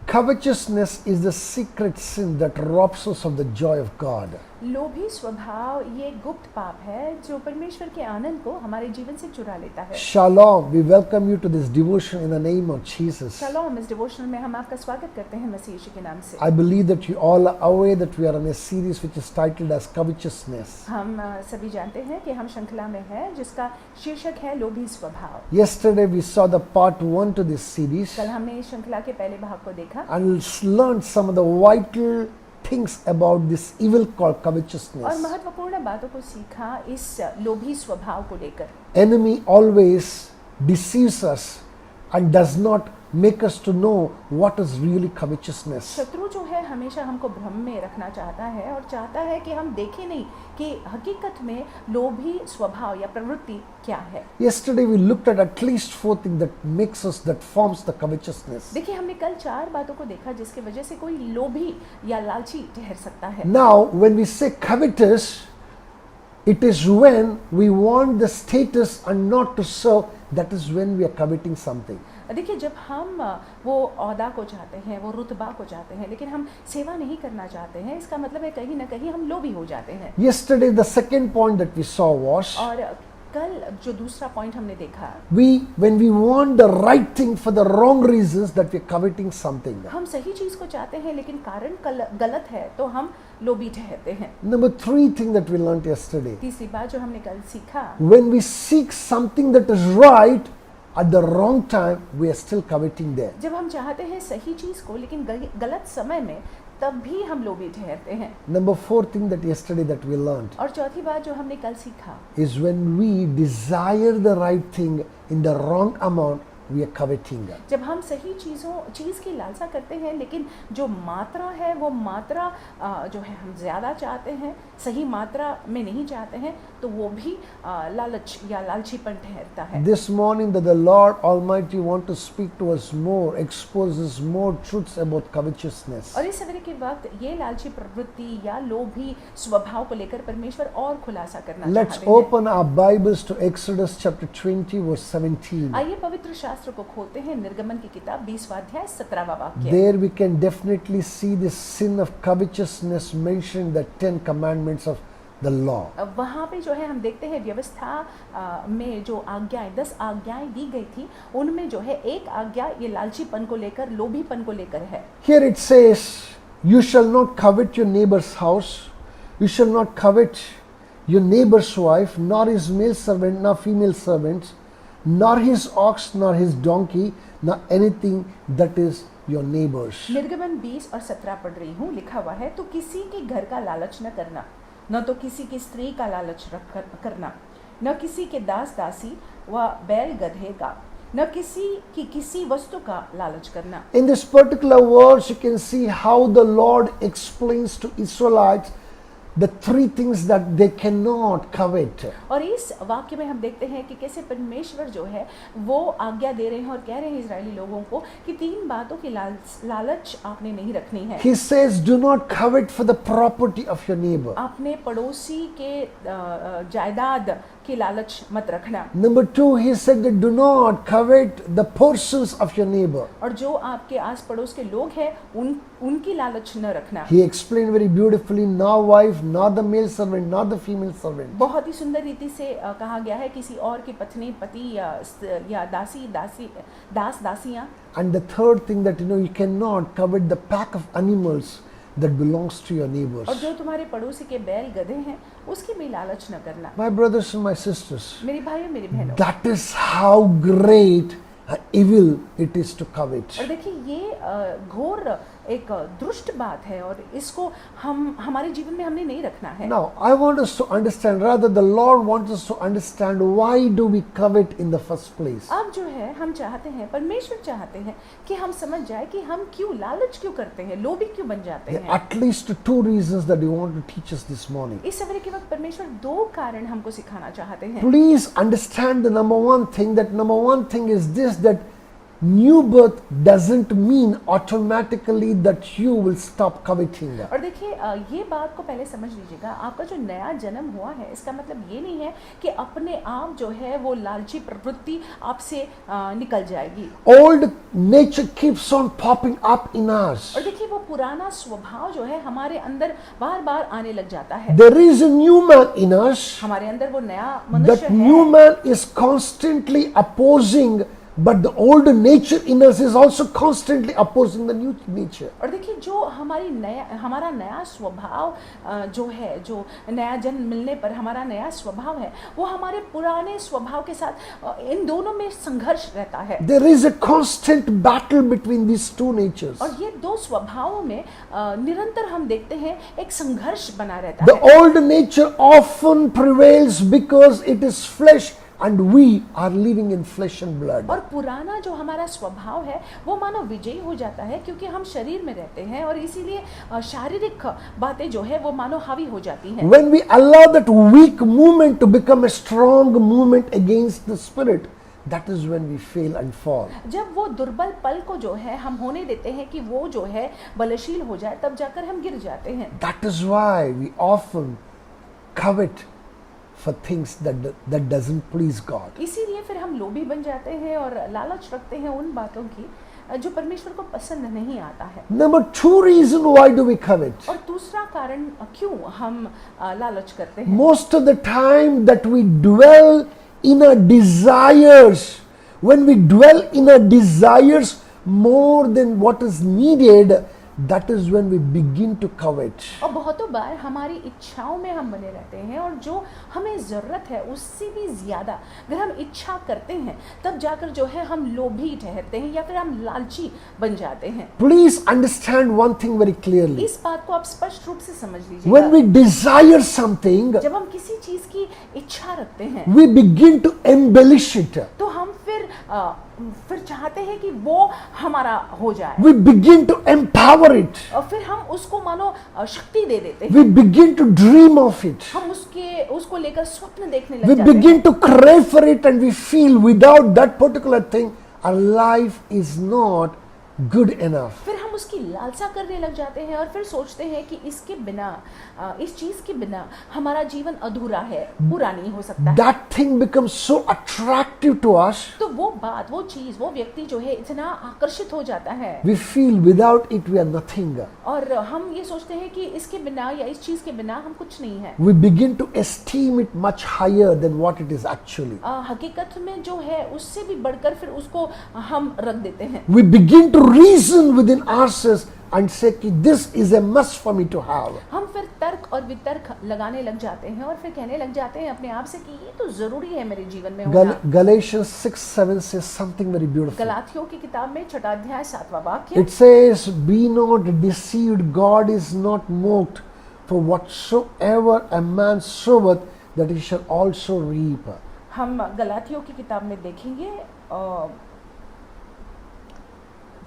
Covetousness is the secret sin that robs us of the joy of God. लोभी स्वभाव ये गुप्त पाप है जो परमेश्वर के आनंद को हमारे जीवन से चुरा लेता है। Shalom, we welcome you to this devotion in the name of Jesus. Shalom, इस डिवोशनल में हम आपका स्वागत करते हैं मसीह यीशु के नाम से। I believe that you all are aware that we are in a series which is titled as Covetousness. हम सभी जानते हैं कि हम श्रृंखला में हैं जिसका शीर्षक है लोभी स्वभाव। Yesterday we saw the part 1 to this series कल हमने इस श्रृंखला के पहले भाग को देखा and learned some of the vital things about this evil called और covetousness. महत्वपूर्ण बातों को सीखा इस लोभी स्वभाव को लेकर। Enemy always deceives us and does not make us to know what is really covetousness. शत्रु जो है हमेशा हमको भ्रम में रखना चाहता है और चाहता है कि हम देखें नहीं कि हकीकत में लोभी स्वभाव या प्रवृत्ति क्या है। Yesterday we looked at least 4 things that makes us, that forms the covetousness. देखिए हमने कल 4 बातों को देखा जिसकी वजह से कोई लोभी या लालची ठहर सकता है। Now when we say covetous, it is when we want the status and not to serve, that is when we are coveting something. देखिए जब हम वो ओहदा को चाहते हैं, वो रुतबा को चाहते हैं, लेकिन हम सेवा नहीं करना चाहते हैं, इसका मतलब है कहीं ना कहीं हम लोभी हो जाते हैं। Yesterday the second point that we saw was और कल जो दूसरा पॉइंट हमने देखा, when we want the right thing for the wrong reasons, that we are coveting something. हम सही चीज को चाहते हैं लेकिन कारण गलत है तो हम लोभी ठहरते हैं। Number 3 thing that we learned yesterday, तीसरी बात जो हमने कल सीखा, when we seek something that is right at the wrong time, we are still coveting there. जब हम चाहते हैं सही चीज को लेकिन गलत समय में, तब भी हम लोभी ठहरते हैं। Number 4 thing that yesterday that we learned और चौथी बात जो हमने कल सीखा, is when we desire the right thing in the wrong amount, we are coveting it. जब हम सही चीज की लालसा करते हैं लेकिन जो मात्रा है वो मात्रा जो है हम ज्यादा चाहते हैं, सही मात्रा में नहीं चाहते हैं, तो वो भी लालच या लालचीपन ठहरता है। This morning that the Lord Almighty want to speak to us more, exposes more truths about covetousness. और इस सवेरे के वक्त ये लालची प्रवृत्ति या लोभी स्वभाव को लेकर परमेश्वर और खुलासा करना Let's चाहते हैं। open our Bibles to Exodus chapter 20 verse 17. आइए पवित्र शास्त्र को खोलते हैं, निर्गमन की किताब 20वां अध्याय 17वां वाक्य। There we can definitely see the sin of covetousness mentioned in the 10 commandments of the law. वहाँ पे जो है हम देखते हैं व्यवस्था में जो आज्ञाएं 10 आज्ञाएं दी गई थी, उनमें जो है एक आज्ञा ये लालचीपन को लेकर, लोभीपन को लेकर है। Here it says, you shall not covet your neighbor's house, you shall not covet your neighbor's wife, nor his male servant, nor female servants, nor his ox, nor his donkey, nor anything that is your neighbor's. निर्गमन 20 और 17 पढ़ रही हूँ, लिखा हुआ है, तो किसी के घर का लालच न करना, न तो किसी की स्त्री का लालच करना, न किसी के दास दासी व बैल गधे का, न किसी की किसी वस्तु का लालच करना। In this particular verse, you can see how the Lord explains to Israelites the 3 things that they cannot covet. और इस वाक्य में हम देखते हैं कि कैसे परमेश्वर जो है वो आज्ञा दे रहे हैं और कह रहे हैं इजरायली लोगों को कि 3 बातों की लालच आपने नहीं रखनी है। He says, do not covet for the property of your neighbor. आपने पड़ोसी के जायदाद की लालच मत रखना। Number 2, he said that do not covet the portions of your neighbor. और जो आपके आस पड़ोस के लोग हैं उनकी लालच न रखना। He explained very beautifully, nor wife, nor the male servant, nor the female servant. बहुत ही सुंदर रीति से कहा गया है, किसी और की पत्नी, पति या दासी दास दासियां। And the third thing that you cannot covet the pack of animals that belongs to your neighbors. और जो तुम्हारे पड़ोसी के बैल गधे हैं उसकी भी लालच न करना। My brothers and my sisters, मेरी भाइयों मेरी बहनों, that is how great evil it is to covet. और देखिए ये घोर एक दुष्ट बात है और इसको हम हमारे जीवन में हमने नहीं रखना है। Now, I want us to understand, rather the Lord wants us to understand, why do we covet in the first place? अब जो है हम चाहते हैं, परमेश्वर चाहते हैं कि हम समझ जाए कि हम क्यों लालच क्यों करते हैं, लोभी क्यों बन जाते There हैं। are at least 2 reasons that we want to teach us this morning. इस सवेरे के वक्त परमेश्वर 2 कारण हमको सिखाना चाहते हैं। Please understand the number one thing is this, that new birth doesn't mean automatically that you will stop coveting. और देखिए ये बात को पहले समझ लीजिएगा, आपका जो नया जन्म हुआ है इसका मतलब ये नहीं है कि अपने आप जो है वो लालची प्रवृत्ति आपसे निकल जाएगी। Old nature keeps on popping up in us. और देखिए वो पुराना स्वभाव जो है हमारे अंदर बार बार आने लग जाता है। There is a new man in us. हमारे अंदर वो नया मनुष्य That new है। man is constantly opposing, but the old nature in us is also constantly opposing the new nature. और देखिए जो हमारा नया स्वभाव जो है, जो नया जन्म मिलने पर हमारा नया स्वभाव है, वो हमारे पुराने स्वभाव के साथ इन दोनों में संघर्ष रहता है। There is a constant battle between these two natures. और ये दो स्वभावों में निरंतर हम देखते हैं एक संघर्ष बना रहता The है। old nature often prevails because it is flesh and we are living in flesh and blood. और पुराना जो हमारा स्वभाव है वो मानो विजयी हो जाता है, क्योंकि हम शरीर में रहते हैं और इसीलिए शारीरिक बातें जो है वो मानो हावी हो जाती हैं। When we allow that weak movement to become a strong movement against the spirit, that is when we fail and fall. जब वो दुर्बल पल को जो है हम होने देते हैं कि वो जो है बलशील हो जाए, तब जाकर हम गिर जाते हैं। That is why we often covet for things that doesn't please God. इसीलिए फिर हम लोभी बन जाते हैं और लालच रखते हैं उन बातों की जो परमेश्वर को पसंद नहीं आता है। Number 2 reason why do we covet? और दूसरा कारण क्यों हम लालच करते हैं। Most of the time that we dwell in our desires, when we dwell in our desires more than what is needed, that is when we begin to covet. और बहुतों बार हमारी इच्छाओं में हम बने रहते हैं और जो हमें ज़रूरत है उससे भी ज़्यादा अगर हम इच्छा करते हैं तब जाकर जो है हम लोभी ठहरते हैं या फिर हम लालची बन जाते हैं। Please understand one thing very clearly. इस बात को आप स्पष्ट रूप से समझ When लीजिएगा। we desire something, जब हम किसी चीज़ की इच्छा रखते हैं we begin to embellish it. तो हम फिर चाहते हैं कि वो हमारा हो जाए We begin to empower it. और फिर हम उसको मानो शक्ति दे देते हैं। We begin to dream of it. हम उसको लेकर स्वप्न देखने We लग जाते हैं। begin to crave for it, and we feel without that particular thing, our life is not good enough. फिर हम उसकी लालसा करने लग जाते हैं और फिर सोचते हैं कि इसके बिना इस चीज के बिना हमारा जीवन अधूरा है, पूरा नहीं हो सकता है। That thing becomes so attractive to us. तो वो बात, वो चीज, वो व्यक्ति जो है इतना आकर्षित हो जाता है We feel without it we are nothing. और हम ये सोचते हैं कि इसके बिना या इस चीज के बिना हम कुछ नहीं है। We begin to esteem it much higher than what it is actually. हकीकत में जो है उससे भी बढ़कर फिर उसको हम रख देते हैं। We begin to reason within ourselves and say कि this is a must for me to have. हम फिर तर्क और वितर्क लगाने लग जाते हैं और फिर कहने लग जाते हैं अपने आप से कि ये तो जरूरी है मेरे जीवन में होना। Galatians 6:7 says something very beautiful. गलातियों की किताब में 6 अध्याय 7वां वाक्य, It says, "Be not deceived, God is not mocked, for whatsoever a man soweth, that he shall also reap." हम गलातियों की किताब में देखेंगे,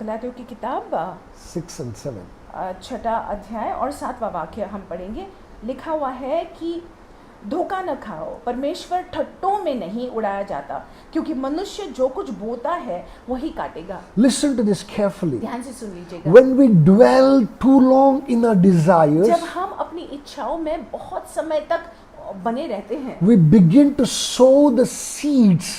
गलातियों की किताब 6 and 7. 6 अध्याय और 7वां वाक्य हम पढ़ेंगे। लिखा हुआ है कि धोखा न खाओ, परमेश्वर ठट्टों में नहीं उड़ाया जाता, क्योंकि मनुष्य जो कुछ बोता है वही काटेगा। Listen to this carefully. ध्यान से सुन लीजिएगा। When we dwell too long in our desires, जब हम अपनी इच्छाओं में बहुत समय तक बने रहते हैं, we begin to sow the seeds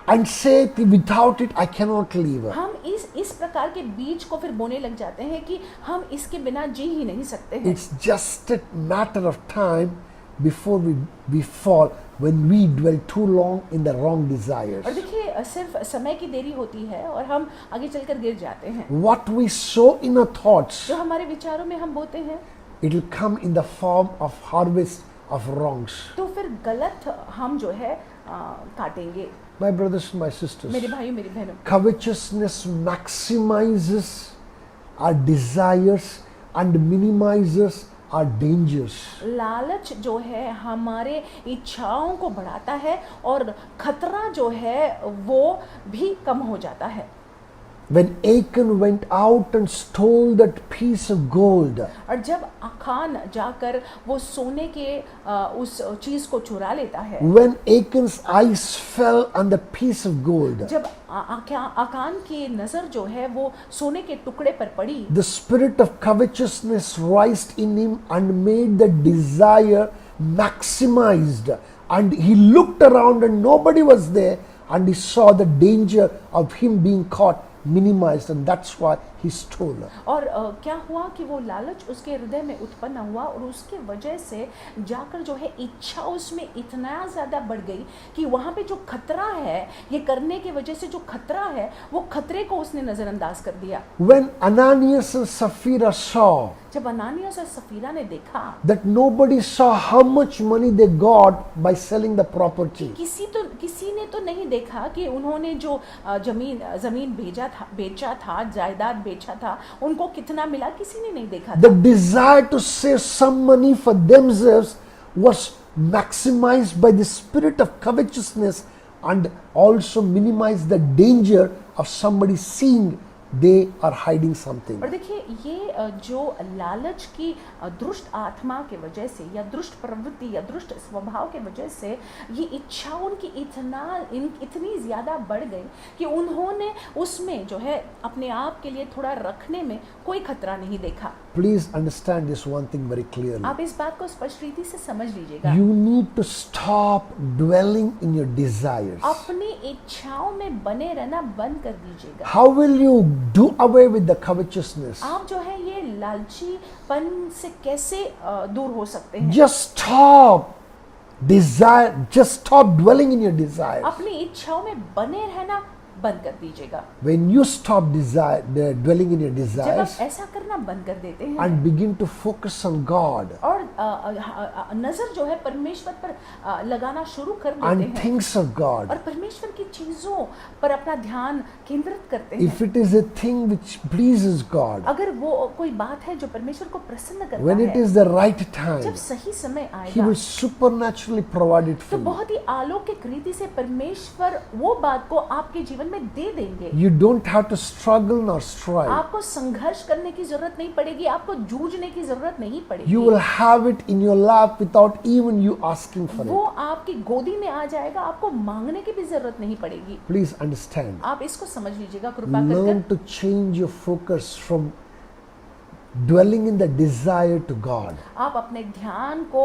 and say that without it I cannot live. हम इस प्रकार के बीज को फिर बोने लग जाते हैं कि हम इसके बिना जी ही नहीं सकते हैं। It's just a matter of time before we fall when we dwell too long in the wrong desires. और देखिए सिर्फ समय की देरी होती है और हम आगे चलकर गिर जाते हैं। What we sow in our thoughts, जो हमारे विचारों में हम बोते हैं it will come in the form of harvest of wrongs. तो फिर गलत हम जो है काटेंगे। My brothers and my sisters, मेरे भाइयों मेरी बहनों, covetousness maximizes our desires and minimizes our dangers. लालच जो है हमारे इच्छाओं को बढ़ाता है और खतरा जो है वो भी कम हो जाता है। When Achan went out and stole that piece of gold, और जब आखान जाकर वो सोने के उस चीज को चुरा लेता है, when Achan's eyes fell on the piece of gold, जब आकान की नजर जो है वो सोने के टुकड़े पर पड़ी, the spirit of covetousness rised in him and made the desire maximized. And he looked around and nobody was there, and he saw the danger of him being caught minimized, and that's why he stole. और क्या हुआ कि वो लालच उसके हृदय में उत्पन्न हुआ और उसके वजह से जाकर जो है इच्छा उसमें इतना ज़्यादा बढ़ गई कि वहाँ पे जो खतरा है, ये करने की वजह से जो खतरा है, वो खतरे को उसने नज़रअंदाज कर दिया। When Ananias and Sapphira saw जब अनानियास और सफीरा ने देखा that nobody saw how much money they got by selling the property, किसी ने तो नहीं देखा कि उन्होंने जो जमीन बेचा था, जायदाद बेचा था, उनको कितना मिला, किसी ने नहीं देखा the था। desire to save some money for themselves was maximized by the spirit of covetousness and also minimized the danger of somebody seeing they are hiding something. और देखिए ये जो लालच की दुष्ट आत्मा के वजह से या दुष्ट प्रवृत्ति या दुष्ट स्वभाव के वजह से ये इच्छा उनकी इतनी ज़्यादा बढ़ गई कि उन्होंने उसमें जो है अपने आप के लिए थोड़ा रखने में कोई खतरा नहीं देखा। Please understand this one thing very clearly. आप इस बात को स्पष्ट रीति से समझ लीजिएगा। You need to stop dwelling in your desires. अपनी इच्छाओं में बने रहना बंद कर दीजिएगा। How will you do away with the covetousness? आप जो है ये लालचीपन से कैसे दूर हो सकते हैं? Just stop dwelling in your desires. अपनी इच्छाओं में बने रहना बंद कर दीजिएगा। When you stop dwelling in your जब desires आप ऐसा करना बंद कर देते हैं and begin to focus on God और नजर जो है परमेश्वर पर लगाना शुरू कर देते and हैं things of God, और परमेश्वर की चीजों पर अपना ध्यान केंद्रित करते हैं, if it is a thing which pleases God, अगर वो कोई बात है जो परमेश्वर को प्रसन्न करता when it है, is the right जब time, सही समय He आएगा will supernaturally provide it तो for you. बहुत ही अलौकिक रीति से परमेश्वर वो बात को आपके जीवन में दे देंगे। You don't have to struggle nor strive. आपको संघर्ष करने की जरूरत नहीं पड़ेगी, आपको जूझने की जरूरत नहीं पड़ेगी। You will have it in your lap without even you asking for वो it. आपकी गोदी में आ जाएगा, आपको मांगने की भी जरूरत नहीं पड़ेगी। Please understand. आप इसको समझ लीजिएगा कृपा Learn कर। to change your focus from dwelling in the desire to God. आप अपने ध्यान को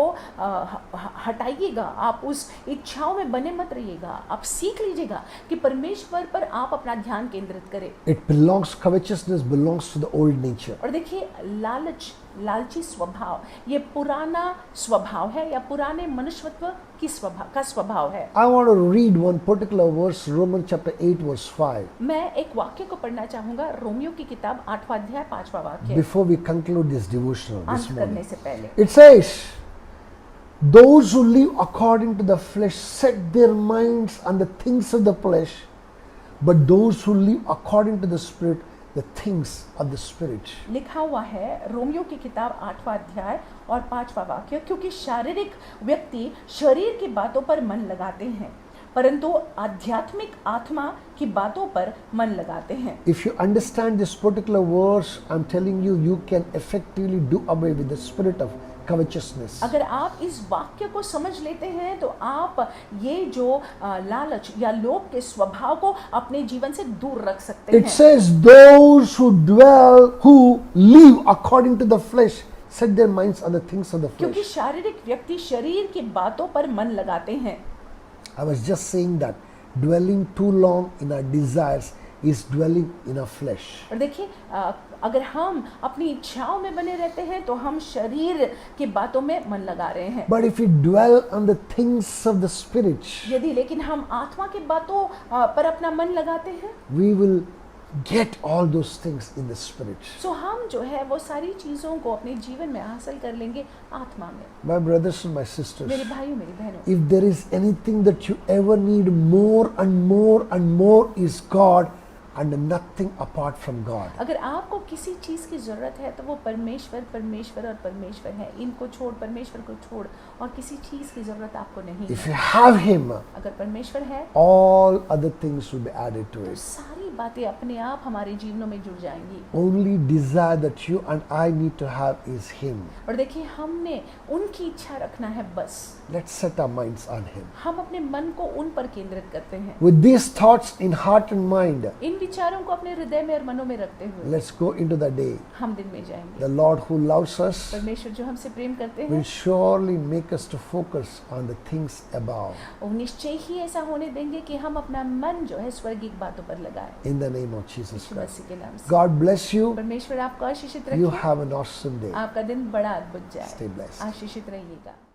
हटाइएगा, आप उस इच्छाओं में बने मत रहिएगा, आप सीख लीजिएगा कि परमेश्वर पर आप अपना ध्यान केंद्रित करें। Covetousness belongs to the old nature. और देखिए लालची स्वभाव ये पुराना स्वभाव है या पुराने मनुष्यत्व का स्वभाव है। I want to read one particular verse, Romans chapter 8 verse 5. मैं एक वाक्य को पढ़ना चाहूंगा, रोमियो की किताब 8वां अध्याय 5वां वाक्य, Before we conclude this devotional this अंत करने morning. से पहले। It says, those who live according to the flesh set their minds on the things of the flesh, but those who live according to the Spirit, the things of the Spirit. लिखा हुआ है Romeo की किताब 8वां अध्याय और 5वां वाक्य, क्योंकि शारीरिक व्यक्ति शरीर की बातों पर मन लगाते हैं परंतु आध्यात्मिक आत्मा की बातों पर मन लगाते हैं। If you understand this particular verse, I'm telling you, you can effectively do away with the spirit of covetousness. अगर आप इस वाक्य को समझ लेते हैं तो आप ये जो लालच या लोभ के स्वभाव को अपने जीवन से दूर रख सकते It हैं। says those who live according to the flesh set their minds on the things of the क्योंकि flesh. शारीरिक व्यक्ति शरीर की बातों पर मन लगाते हैं। I was just saying that dwelling too long in our desires is dwelling in our flesh. और देखिए अगर हम अपनी इच्छाओं में बने रहते हैं तो हम शरीर की बातों में मन लगा रहे हैं। But if we dwell on the things of the Spirit, यदि लेकिन हम आत्मा की बातों पर अपना मन लगाते हैं, we will get all those things in the Spirit. तो हम जो है वो सारी चीजों को अपने जीवन में हासिल कर लेंगे आत्मा में। My brothers and my sisters, मेरे भाइयों मेरी बहनों, if there is anything that you ever need more and more and more is God and nothing apart from God. अगर आपको किसी चीज की जरूरत है तो वो परमेश्वर और परमेश्वर है। इनको छोड़, परमेश्वर को छोड़ और किसी चीज की जरूरत आपको नहीं If है। you have Him, अगर परमेश्वर है all other things will be added to तो it. सारी बातें अपने आप हमारे जीवनों में जुड़ जाएंगी। Only desire that you and I need to have is Him. और देखिए, हमने उनकी इच्छा रखना है बस। Let's set our minds on Him. हम अपने मन को उन पर केंद्रित करते हैं। With these thoughts in heart and mind, इन विचारों को अपने हृदय में और मनों में रखते हुए let's go into the day. हम दिन में जाएंगे। The Lord who loves us परमेश्वर जो हमसे प्रेम करते हैं will surely make us to focus on the things above. वो निश्चय ही ऐसा होने देंगे कि हम अपना मन जो है स्वर्गीय बातों पर लगाएं। In the name of Jesus Yeshu Christ. मसीह के नाम से। God bless you. परमेश्वर आपको आशीषित You रखे। have an awesome day. आपका दिन बड़ा अद्भुत जाए। Stay blessed. आशीषित रहिएगा।